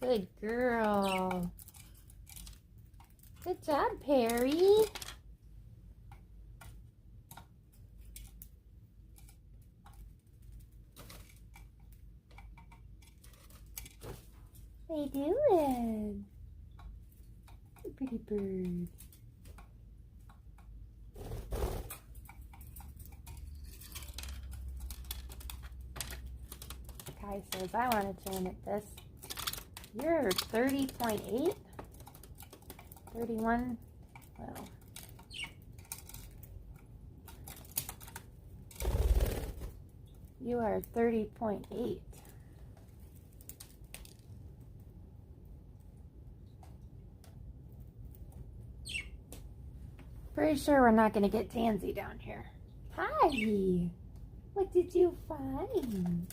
Good girl. Good job, Perry. How you doing? Good pretty bird. Kai says, I want to join at this. You're 30.8? 31? Well. You are 30.8. Pretty sure we're not going to get Tansy down here. Hi! What did you find?